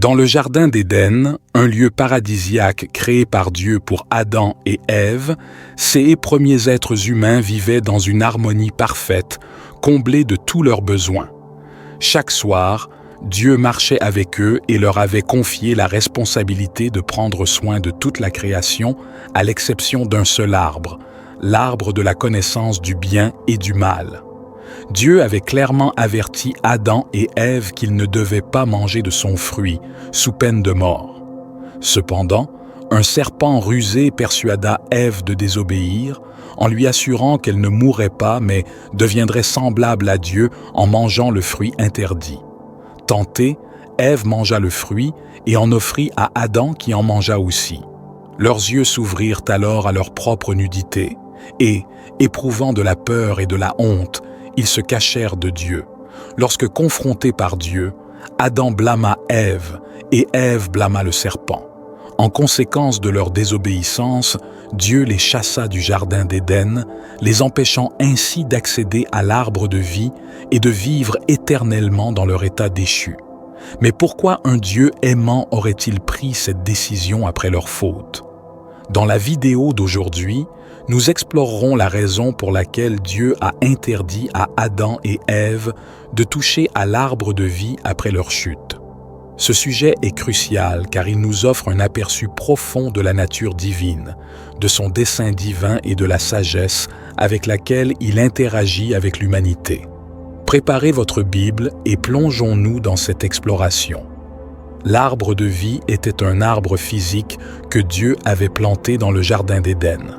Dans le Jardin d'Éden, un lieu paradisiaque créé par Dieu pour Adam et Ève, ces premiers êtres humains vivaient dans une harmonie parfaite, comblés de tous leurs besoins. Chaque soir, Dieu marchait avec eux et leur avait confié la responsabilité de prendre soin de toute la création, à l'exception d'un seul arbre, l'arbre de la connaissance du bien et du mal. Dieu avait clairement averti Adam et Ève qu'ils ne devaient pas manger de son fruit, sous peine de mort. Cependant, un serpent rusé persuada Ève de désobéir, en lui assurant qu'elle ne mourrait pas mais deviendrait semblable à Dieu en mangeant le fruit interdit. Tentée, Ève mangea le fruit et en offrit à Adam qui en mangea aussi. Leurs yeux s'ouvrirent alors à leur propre nudité et, éprouvant de la peur et de la honte, ils se cachèrent de Dieu. Lorsque confrontés par Dieu, Adam blâma Ève et Ève blâma le serpent. En conséquence de leur désobéissance, Dieu les chassa du Jardin d'Éden, les empêchant ainsi d'accéder à l'arbre de vie et de vivre éternellement dans leur état déchu. Mais pourquoi un Dieu aimant aurait-il pris cette décision après leur faute? Dans la vidéo d'aujourd'hui, nous explorerons la raison pour laquelle Dieu a interdit à Adam et Ève de toucher à l'arbre de vie après leur chute. Ce sujet est crucial car il nous offre un aperçu profond de la nature divine, de son dessein divin et de la sagesse avec laquelle il interagit avec l'humanité. Préparez votre Bible et plongeons-nous dans cette exploration. L'arbre de vie était un arbre physique que Dieu avait planté dans le Jardin d'Éden.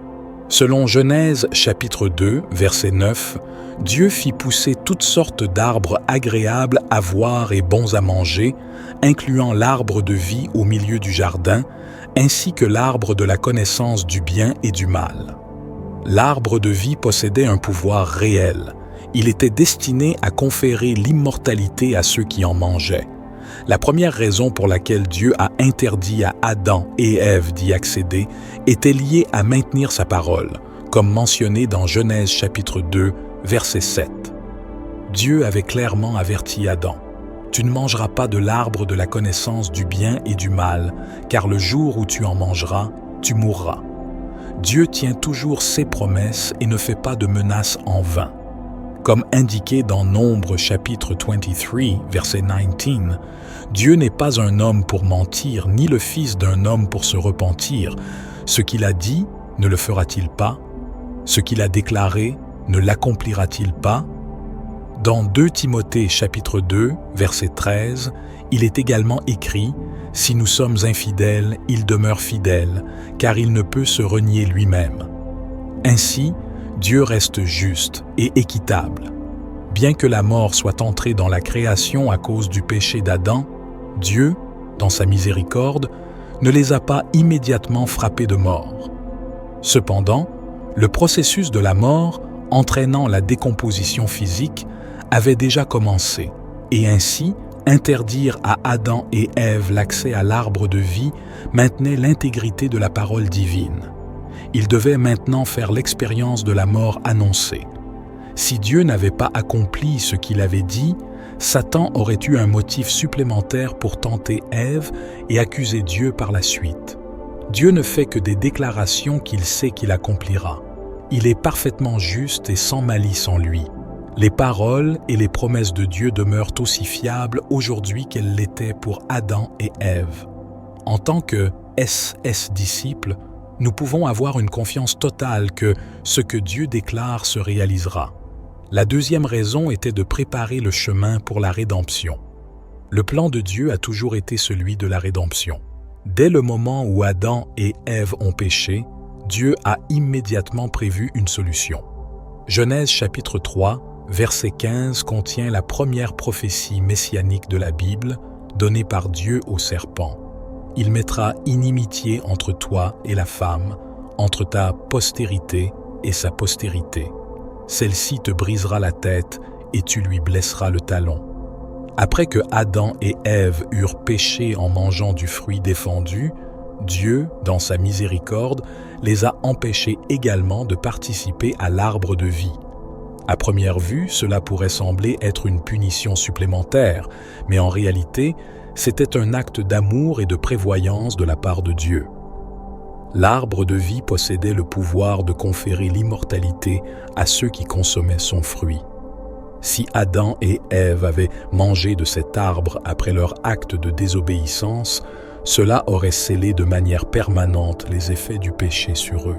Selon Genèse chapitre 2, verset 9, Dieu fit pousser toutes sortes d'arbres agréables à voir et bons à manger, incluant l'arbre de vie au milieu du jardin, ainsi que l'arbre de la connaissance du bien et du mal. L'arbre de vie possédait un pouvoir réel. Il était destiné à conférer l'immortalité à ceux qui en mangeaient. La première raison pour laquelle Dieu a interdit à Adam et Ève d'y accéder était liée à maintenir sa parole, comme mentionné dans Genèse chapitre 2, verset 7. Dieu avait clairement averti Adam « Tu ne mangeras pas de l'arbre de la connaissance du bien et du mal, car le jour où tu en mangeras, tu mourras. » Dieu tient toujours ses promesses et ne fait pas de menaces en vain. Comme indiqué dans Nombre chapitre 23, verset 19, Dieu n'est pas un homme pour mentir, ni le fils d'un homme pour se repentir. Ce qu'il a dit, ne le fera-t-il pas? Ce qu'il a déclaré, ne l'accomplira-t-il pas? Dans 2 Timothée chapitre 2, verset 13, il est également écrit « Si nous sommes infidèles, il demeure fidèle, car il ne peut se renier lui-même. » Ainsi, Dieu reste juste et équitable. Bien que la mort soit entrée dans la création à cause du péché d'Adam, Dieu, dans sa miséricorde, ne les a pas immédiatement frappés de mort. Cependant, le processus de la mort, entraînant la décomposition physique, avait déjà commencé, et ainsi, interdire à Adam et Ève l'accès à l'arbre de vie maintenait l'intégrité de la parole divine. Ils devaient maintenant faire l'expérience de la mort annoncée. Si Dieu n'avait pas accompli ce qu'il avait dit, Satan aurait eu un motif supplémentaire pour tenter Ève et accuser Dieu par la suite. Dieu ne fait que des déclarations qu'il sait qu'il accomplira. Il est parfaitement juste et sans malice en lui. Les paroles et les promesses de Dieu demeurent aussi fiables aujourd'hui qu'elles l'étaient pour Adam et Ève. En tant que disciples, nous pouvons avoir une confiance totale que ce que Dieu déclare se réalisera. La deuxième raison était de préparer le chemin pour la rédemption. Le plan de Dieu a toujours été celui de la rédemption. Dès le moment où Adam et Ève ont péché, Dieu a immédiatement prévu une solution. Genèse chapitre 3, verset 15 contient la première prophétie messianique de la Bible donnée par Dieu au serpent. Il mettra inimitié entre toi et la femme, entre ta postérité et sa postérité. Celle-ci te brisera la tête et tu lui blesseras le talon. Après que Adam et Ève eurent péché en mangeant du fruit défendu, Dieu, dans sa miséricorde, les a empêchés également de participer à l'arbre de vie. À première vue, cela pourrait sembler être une punition supplémentaire, mais en réalité, C'était un acte d'amour et de prévoyance de la part de Dieu. L'arbre de vie possédait le pouvoir de conférer l'immortalité à ceux qui consommaient son fruit. Si Adam et Ève avaient mangé de cet arbre après leur acte de désobéissance, cela aurait scellé de manière permanente les effets du péché sur eux.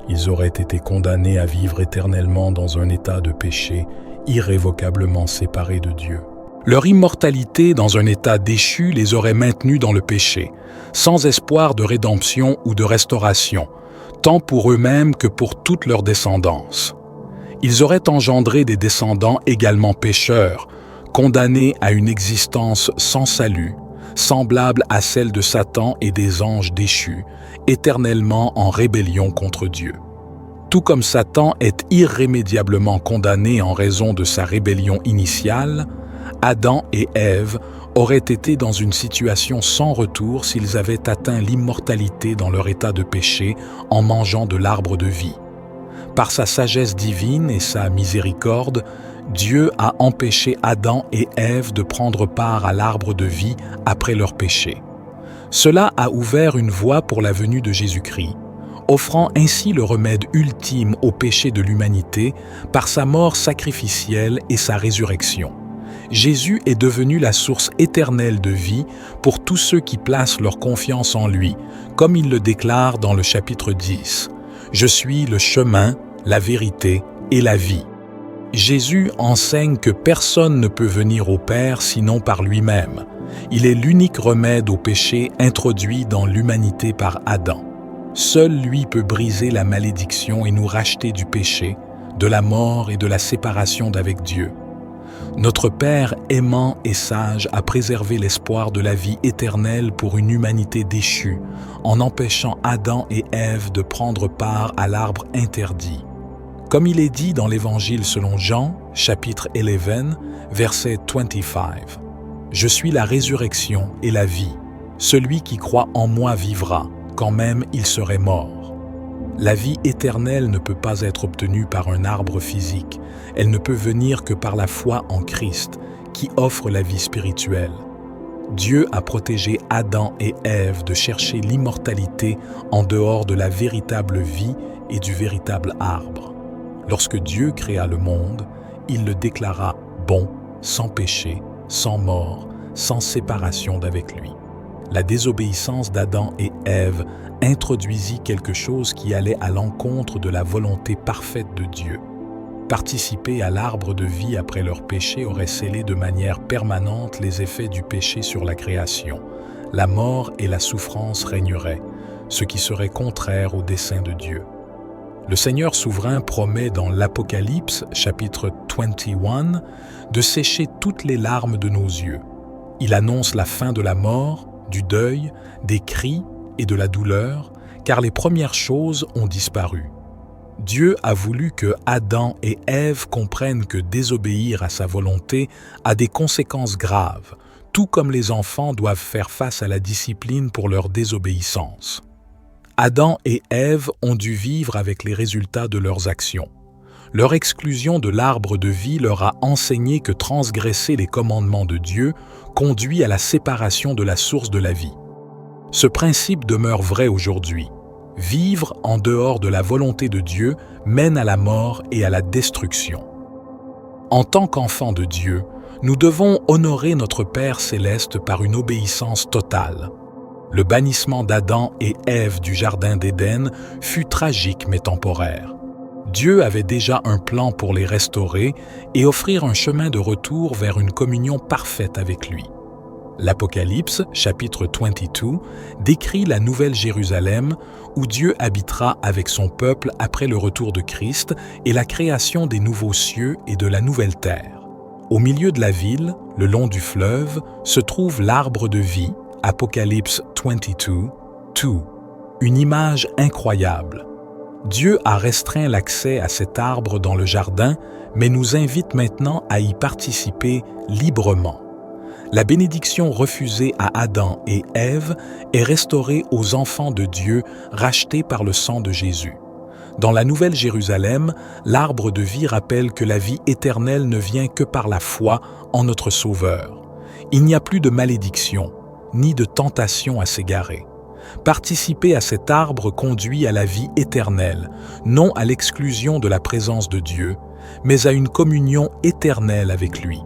Ils auraient été condamnés à vivre éternellement dans un état de péché, irrévocablement séparés de Dieu. Leur immortalité dans un état déchu les aurait maintenus dans le péché, sans espoir de rédemption ou de restauration, tant pour eux-mêmes que pour toute leur descendance. Ils auraient engendré des descendants également pécheurs, condamnés à une existence sans salut, semblable à celle de Satan et des anges déchus, éternellement en rébellion contre Dieu. Tout comme Satan est irrémédiablement condamné en raison de sa rébellion initiale, Adam et Ève auraient été dans une situation sans retour s'ils avaient atteint l'immortalité dans leur état de péché en mangeant de l'arbre de vie. Par sa sagesse divine et sa miséricorde, Dieu a empêché Adam et Ève de prendre part à l'arbre de vie après leur péché. Cela a ouvert une voie pour la venue de Jésus-Christ, offrant ainsi le remède ultime au péché de l'humanité par sa mort sacrificielle et sa résurrection. Jésus est devenu la source éternelle de vie pour tous ceux qui placent leur confiance en lui, comme il le déclare dans le chapitre 10. « Je suis le chemin, la vérité et la vie. » Jésus enseigne que personne ne peut venir au Père sinon par lui-même. Il est l'unique remède au péché introduit dans l'humanité par Adam. Seul lui peut briser la malédiction et nous racheter du péché, de la mort et de la séparation d'avec Dieu. Notre Père aimant et sage a préservé l'espoir de la vie éternelle pour une humanité déchue, en empêchant Adam et Ève de prendre part à l'arbre interdit. Comme il est dit dans l'Évangile selon Jean, chapitre 11, verset 25. « Je suis la résurrection et la vie. Celui qui croit en moi vivra, quand même il serait mort. » La vie éternelle ne peut pas être obtenue par un arbre physique. Elle ne peut venir que par la foi en Christ, qui offre la vie spirituelle. Dieu a protégé Adam et Ève de chercher l'immortalité en dehors de la véritable vie et du véritable arbre. Lorsque Dieu créa le monde, il le déclara bon, sans péché, sans mort, sans séparation d'avec lui. La désobéissance d'Adam et Ève introduisit quelque chose qui allait à l'encontre de la volonté parfaite de Dieu. Participer à l'arbre de vie après leur péché aurait scellé de manière permanente les effets du péché sur la création. La mort et la souffrance régneraient, ce qui serait contraire au dessein de Dieu. Le Seigneur souverain promet dans l'Apocalypse, chapitre 21, de sécher toutes les larmes de nos yeux. Il annonce la fin de la mort, du deuil, des cris et de la douleur, car les premières choses ont disparu. Dieu a voulu que Adam et Ève comprennent que désobéir à sa volonté a des conséquences graves, tout comme les enfants doivent faire face à la discipline pour leur désobéissance. Adam et Ève ont dû vivre avec les résultats de leurs actions. Leur exclusion de l'arbre de vie leur a enseigné que transgresser les commandements de Dieu conduit à la séparation de la source de la vie. Ce principe demeure vrai aujourd'hui. Vivre en dehors de la volonté de Dieu mène à la mort et à la destruction. En tant qu'enfants de Dieu, nous devons honorer notre Père céleste par une obéissance totale. Le bannissement d'Adam et Ève du Jardin d'Éden fut tragique mais temporaire. Dieu avait déjà un plan pour les restaurer et offrir un chemin de retour vers une communion parfaite avec lui. L'Apocalypse, chapitre 22, décrit la Nouvelle Jérusalem où Dieu habitera avec son peuple après le retour de Christ et la création des nouveaux cieux et de la nouvelle terre. Au milieu de la ville, le long du fleuve, se trouve l'arbre de vie, Apocalypse 22, 2, une image incroyable. Dieu a restreint l'accès à cet arbre dans le jardin, mais nous invite maintenant à y participer librement. La bénédiction refusée à Adam et Ève est restaurée aux enfants de Dieu rachetés par le sang de Jésus. Dans la Nouvelle Jérusalem, l'arbre de vie rappelle que la vie éternelle ne vient que par la foi en notre Sauveur. Il n'y a plus de malédiction, ni de tentation à s'égarer. Participer à cet arbre conduit à la vie éternelle, non à l'exclusion de la présence de Dieu, mais à une communion éternelle avec lui.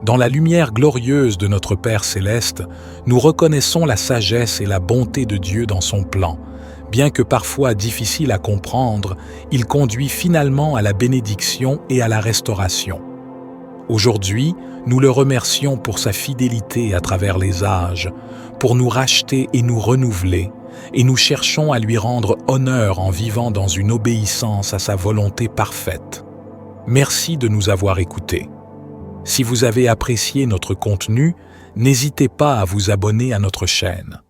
Dans la lumière glorieuse de notre Père céleste, nous reconnaissons la sagesse et la bonté de Dieu dans son plan. Bien que parfois difficile à comprendre, il conduit finalement à la bénédiction et à la restauration. Aujourd'hui, nous le remercions pour sa fidélité à travers les âges, pour nous racheter et nous renouveler, et nous cherchons à lui rendre honneur en vivant dans une obéissance à sa volonté parfaite. Merci de nous avoir écoutés. Si vous avez apprécié notre contenu, n'hésitez pas à vous abonner à notre chaîne.